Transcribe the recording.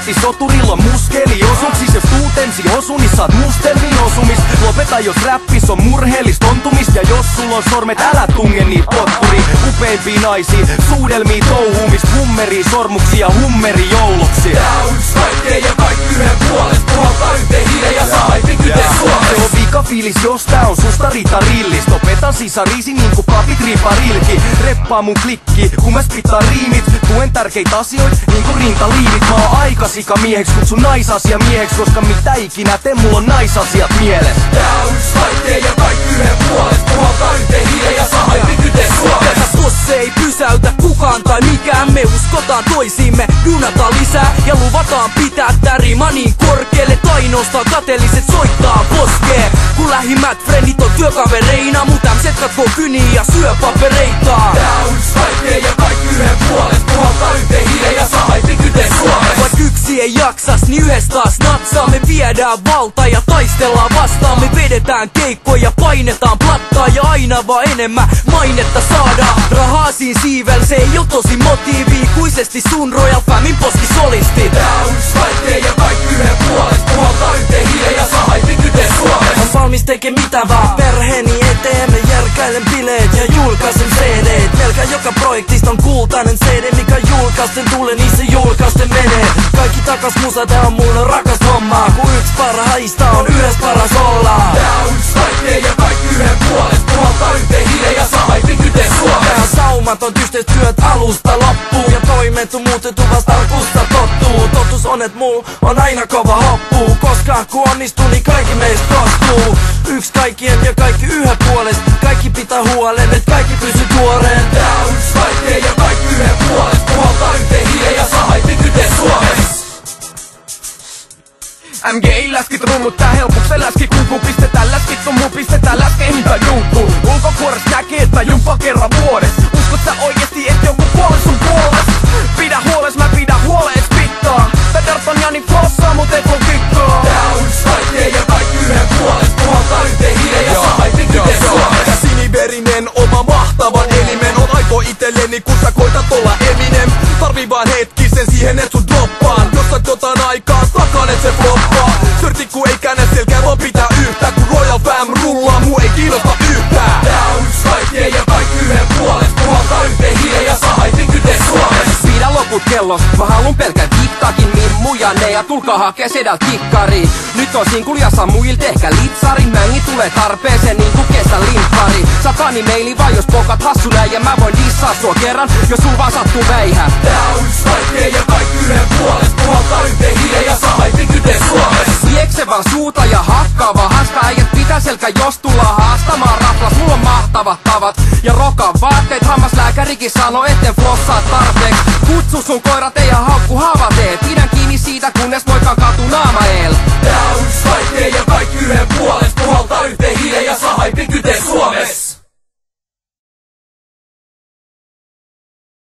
ammattisoturilla muskeli osumsis. Jos tuut ensi osu, niin saat mustelmin osumis. Lopeta jos räppis on murheellist ontumist. Ja jos sulla on sormet, älä tunge niit potkuri. Upeimpia naisia, suudelmia touhumis. Hummeri sormuksia, hummeri jouluksi. Tää on yks kaikkeen ja kaikki yhden puolest. Puhaltaa yhteen hiilen ja saa haipin kyteen Suomessa. Se on vikafiilis, jos tää on susta ritarillist. Opetan sisarisi niinku papit riparilki. Reppaa mun klikki, kun mä spittaan riimit. Tuen tärkeit asioit, niinku rintaliivit. Mä oon aika sikamieheks, kutsun naisasiamieheks. Koska mitä ikinä te, mulla on naisasiat mielessä. Tää on yks kaikkeen ja kaikki yhden puolest. Puhaltaa yhteen hiilen ja saa haipin kyteen Suomessa. Tossa ei pysäytä kukaan tai mikään. Me uskotaan toisiimme, dynataan lisää. Ja luvataan pitää tää rima niin korkealle. Tai nostaa kateelliset soittaa poskee. Kun lähimmät frendit on työkavereina. Mut ämset katkoo kyniä ja syö papereita. Tää on yks kaikkeen ja kaikki yhden puolest. Puhaltaa yhteen hiilen ja saa haipin kyteen Suomessa. Vaik yksi ei jaksas, niin yhdessä taas natsaa. Me viedään valta ja taistellaan vastaan. Me vedetään keikkoja, painetaan plattaa. Ja aina vaan enemmän mainetta saadaan. Rahaa siinä siivel, se ei oo tosi motiivi. Ikuisesti sun Royal Famin poskisolisti. Tää on yks kaikkeen ja kaikki yhden puolest. Puhaltaa yhteen hiilen ja saa haipin kyteen Suomessa. On valmis tekee mitä vaan perheeni eteen. Me järkäilen bileet ja julkaisen CDt. Melkä joka projektista on kultainen CD. Mikä julkaisten tulee, niin se julkaisten menee. Kaikki takas musa, tää on mun rakas homma. Kun yks parhaista on yhdessä paras olla. Tää on yks kaikkeen ja kaikki yhden puolest. Puhaltaa yhteen hiilen ja saa haipin kyteen Suomessa. Tää on saumaton yhteistyöt alusta loppuun. Ja toimettu muutettu vasta alkusta tottuu. Totuus on et mul on aina kova hoppu. Koska kun onnistuu, niin kaikki meistä kostuu. Yks kaikkien ja kaikki yhden puolest. Kaikki pitää huolen, et kaikki pysy tuoreen. Tää on yks kaikkeen ja kaikki yhden puolest. Puhaltaa yhteen hiilen ja saa haipin kyteen Suomessa. MG läskit rummut, tää helpuksen läski kulku. Pistetään läskit on muu, pistetään läskeintä juuttuu. Ulkokuores näkee, että jumpa kerran vuodes. Uskot sä oikeesti, et joku puolen sun puolest? Pidä huoles, mä pidän huoleen spittaa. Pederton ja niin flossaa, mut et on kikkaa. Tää on yks kaikkeen ja kaikki yhden puolest. Puhaltaa yhteen hiilen ja saa haipin kyteen Suomessa. Siniverinen, oma mahtavan elimen. On aito itelleni, kun sä koitat olla Eminem. Tarvii vaan hetkisen siihen, et sun droppaan. Jos sä jotain aikaa takan, et se floppaa. Sörtikku ei käännä selkää, vaan pitää yhtään. Kun Royal Fam rullaa, muu ei kiinnosta yhtään. Tää on yks kaikkeen ja kaikki yhden puolest. Puhaltaa yhteen hiilen ja saa haipin kyteen Suomessa. Pidä loput kellos, mä haluun pelkän tiktakin. Mimmu ja ne ja tulkaa hakee sedält kikkariin. Nyt on sinkul ja Samuil tehkä litsarin. Mängi tulee tarpeeseen niinku kesän limppari. Satani meili vaan jos pokat hassu näin. Ja mä voin dissaa sua kerran, jos sul vaan sattuu väihä. Tää on yks kaikkeen ja kaikki yhden puolest. Puhaltaa yhteen hiilen ja saa haipin kyteen Suomessa. Viekse vaan suuta ja hakkaava haska. Äijät pitää selkä jos tullaan haastamaan raflas. Mulla on mahtavat tavat ja rokan vaatteet. Hammaslääkärikin sano etten flossaa tarpeeks. Kutsu sun koirat ei haukku haavat